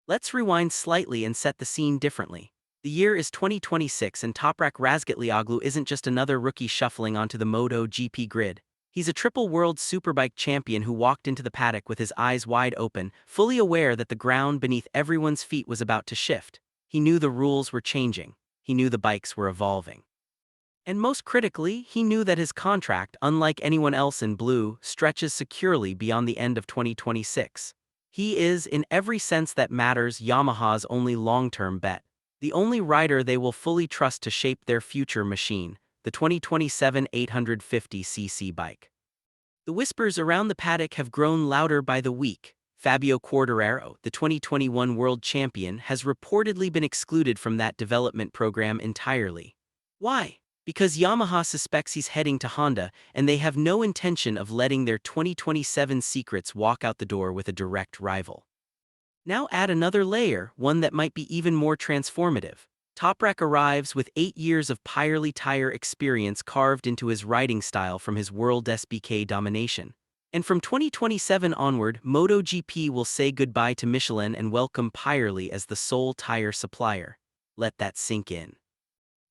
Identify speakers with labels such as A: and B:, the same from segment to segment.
A: Let's rewind slightly and set the scene differently. The year is 2026 and Toprak Razgatlioglu isn't just another rookie shuffling onto the MotoGP grid. He's a triple World Superbike champion who walked into the paddock with his eyes wide open, fully aware that the ground beneath everyone's feet was about to shift. He knew the rules were changing. He knew the bikes were evolving. And most critically, he knew that his contract, unlike anyone else in blue, stretches securely beyond the end of 2026. He is, in every sense that matters, Yamaha's only long-term bet. The only rider they will fully trust to shape their future machine, the 2027 850cc bike. The whispers around the paddock have grown louder by the week. Fabio Quartararo, the 2021 world champion, has reportedly been excluded from that development program entirely. Why? Because Yamaha suspects he's heading to Honda, and they have no intention of letting their 2027 secrets walk out the door with a direct rival. Now add another layer, one that might be even more transformative. Toprak arrives with 8 years of Pirelli tyre experience carved into his riding style from his WorldSBK domination. And from 2027 onward, MotoGP will say goodbye to Michelin and welcome Pirelli as the sole tyre supplier. Let that sink in.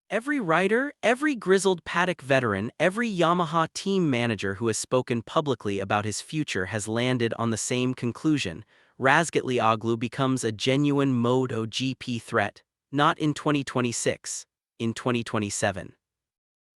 A: Every rider, every grizzled paddock veteran, every Yamaha team manager who has spoken publicly about his future has landed on the same conclusion. Razgatlioglu becomes a genuine MotoGP threat, not in 2026, in 2027.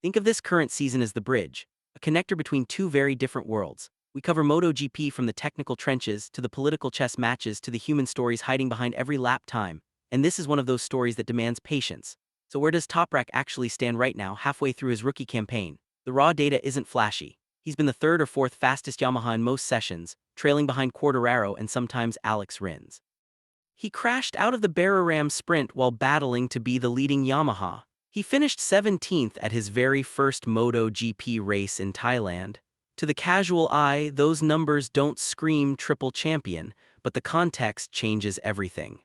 A: Think of this current season as the bridge, a connector between two very different worlds. We cover MotoGP from the technical trenches to the political chess matches to the human stories hiding behind every lap time, and this is one of those stories that demands patience. So where does Toprak actually stand right now, halfway through his rookie campaign? The raw data isn't flashy. He's been the third or fourth fastest Yamaha in most sessions, trailing behind Quartararo and sometimes Alex Rins. He crashed out of the Bararam sprint while battling to be the leading Yamaha. He finished 17th at his very first MotoGP race in Thailand. To the casual eye, those numbers don't scream triple champion, but the context changes everything.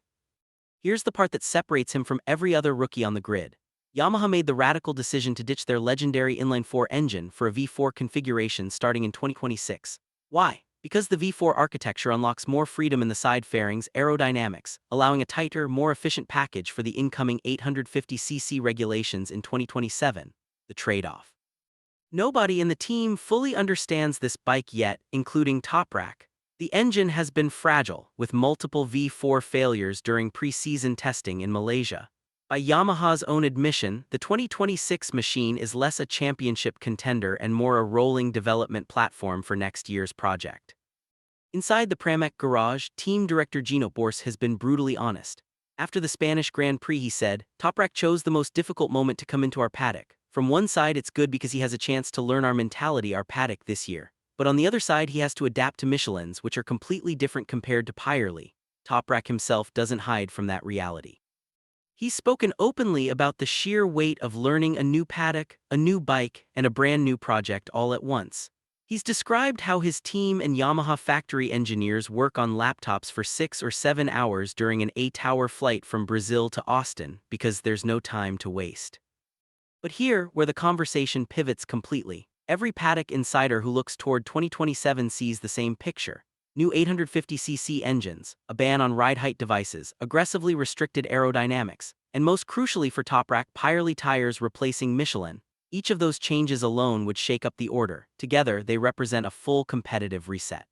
A: Here's the part that separates him from every other rookie on the grid. Yamaha made the radical decision to ditch their legendary inline-4 engine for a V4 configuration starting in 2026. Why? Because the V4 architecture unlocks more freedom in the side fairings, aerodynamics, allowing a tighter, more efficient package for the incoming 850cc regulations in 2027. The trade-off. Nobody in the team fully understands this bike yet, including Toprak. The engine has been fragile, with multiple V4 failures during pre-season testing in Malaysia. By Yamaha's own admission, the 2026 machine is less a championship contender and more a rolling development platform for next year's project. Inside the Pramac garage, team director Gino Bors has been brutally honest. After the Spanish Grand Prix he said, "Toprak chose the most difficult moment to come into our paddock. From one side it's good because he has a chance to learn our mentality, our paddock this year. But on the other side he has to adapt to Michelin's, which are completely different compared to Pirelli." Toprak himself doesn't hide from that reality. He's spoken openly about the sheer weight of learning a new paddock, a new bike, and a brand new project all at once. He's described how his team and Yamaha factory engineers work on laptops for 6 or 7 hours during an 8-hour flight from Brazil to Austin because there's no time to waste. But here, where the conversation pivots completely, every paddock insider who looks toward 2027 sees the same picture. New 850cc engines, a ban on ride height devices, aggressively restricted aerodynamics, and most crucially for Toprak, Pirelli tires replacing Michelin. Each of those changes alone would shake up the order. Together, they represent a full competitive reset.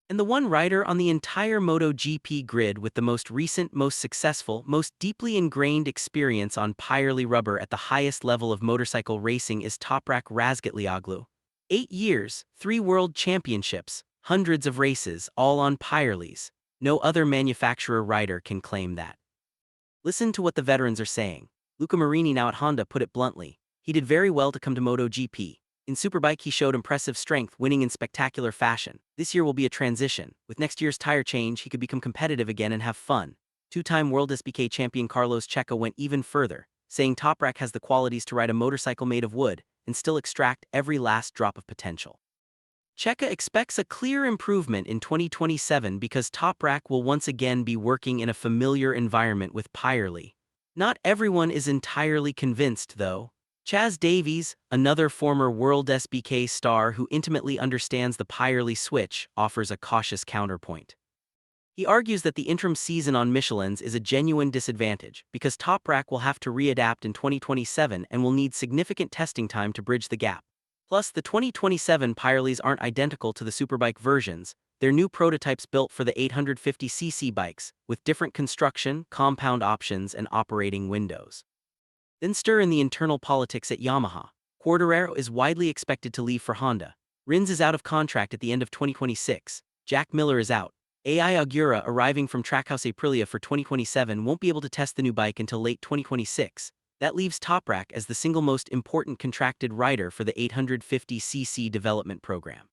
A: And the one rider on the entire MotoGP grid with the most recent, most successful, most deeply ingrained experience on Pirelli rubber at the highest level of motorcycle racing is Toprak Razgatlioglu. 8 years, 3 world championships, hundreds of races, all on Pirellis. No other manufacturer rider can claim that. Listen to what the veterans are saying. Luca Marini, now at Honda, put it bluntly. He did very well to come to MotoGP. In Superbike he showed impressive strength, winning in spectacular fashion. This year will be a transition. With next year's tire change he could become competitive again and have fun. 2-time WorldSBK champion Carlos Checa went even further, saying Toprak has the qualities to ride a motorcycle made of wood and still extract every last drop of potential. Checa expects a clear improvement in 2027 because Toprak will once again be working in a familiar environment with Pirelli. Not everyone is entirely convinced, though. Chaz Davies, another former WorldSBK star who intimately understands the Pirelli switch, offers a cautious counterpoint. He argues that the interim season on Michelin's is a genuine disadvantage because Toprak will have to readapt in 2027 and will need significant testing time to bridge the gap. Plus, the 2027 Pirellis aren't identical to the Superbike versions. They're new prototypes built for the 850cc bikes, with different construction, compound options, and operating windows. Then stir in the internal politics at Yamaha. Quartararo is widely expected to leave for Honda. Rins is out of contract at the end of 2026. Jack Miller is out. AI Augura, arriving from Trackhouse Aprilia for 2027, won't be able to test the new bike until late 2026. That leaves Toprak as the single most important contracted rider for the 850cc development program.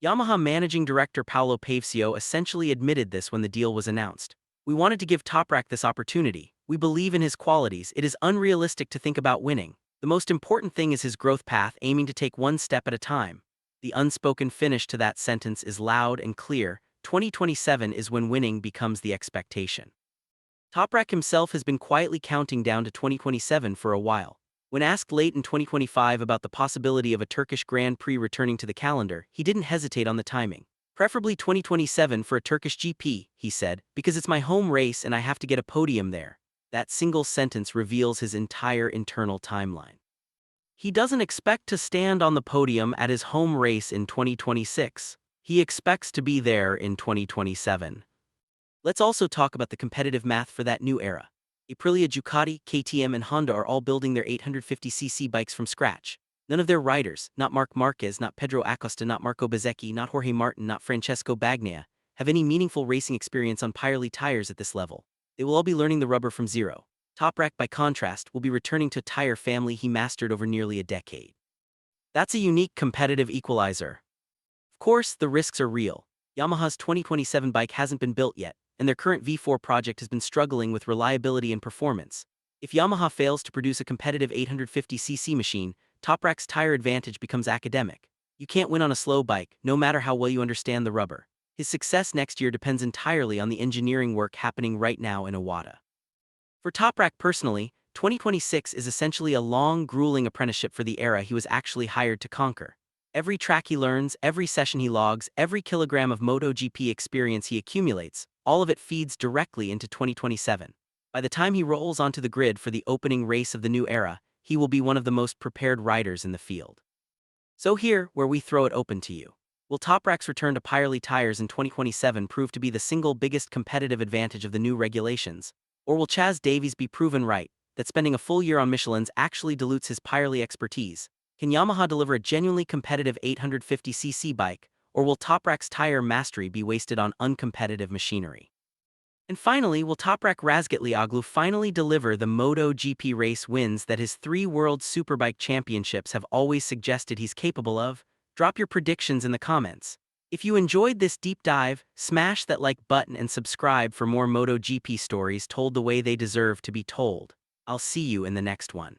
A: Yamaha managing director Paolo Pavesio essentially admitted this when the deal was announced. "We wanted to give Toprak this opportunity. We believe in his qualities. It is unrealistic to think about winning. The most important thing is his growth path, aiming to take one step at a time." The unspoken finish to that sentence is loud and clear. 2027 is when winning becomes the expectation. Toprak himself has been quietly counting down to 2027 for a while. When asked late in 2025 about the possibility of a Turkish Grand Prix returning to the calendar, he didn't hesitate on the timing. "Preferably 2027 for a Turkish GP," he said, "because it's my home race and I have to get a podium there." That single sentence reveals his entire internal timeline. He doesn't expect to stand on the podium at his home race in 2026. He expects to be there in 2027. Let's also talk about the competitive math for that new era. Aprilia, Ducati, KTM, and Honda are all building their 850cc bikes from scratch. None of their riders, not Marc Marquez, not Pedro Acosta, not Marco Bezzecchi, not Jorge Martin, not Francesco Bagnaia, have any meaningful racing experience on Pirelli tires at this level. They will all be learning the rubber from zero. Toprak, by contrast, will be returning to a tire family he mastered over nearly a decade. That's a unique competitive equalizer. Of course, the risks are real. Yamaha's 2027 bike hasn't been built yet, and their current V4 project has been struggling with reliability and performance. If Yamaha fails to produce a competitive 850cc machine, Toprak's tire advantage becomes academic. You can't win on a slow bike, no matter how well you understand the rubber. His success next year depends entirely on the engineering work happening right now in Iwata. For Toprak personally, 2026 is essentially a long, grueling apprenticeship for the era he was actually hired to conquer. Every track he learns, every session he logs, every kilogram of MotoGP experience he accumulates, all of it feeds directly into 2027. By the time he rolls onto the grid for the opening race of the new era, he will be one of the most prepared riders in the field. So here, where we throw it open to you. Will Toprak's return to Pirelli tires in 2027 prove to be the single biggest competitive advantage of the new regulations? Or will Chaz Davies be proven right, that spending a full year on Michelin's actually dilutes his Pirelli expertise? Can Yamaha deliver a genuinely competitive 850cc bike, or will Toprak's tire mastery be wasted on uncompetitive machinery? And finally, will Toprak Razgatlioglu finally deliver the MotoGP race wins that his 3 World Superbike championships have always suggested he's capable of? Drop your predictions in the comments. If you enjoyed this deep dive, smash that like button and subscribe for more MotoGP stories told the way they deserve to be told. I'll see you in the next one.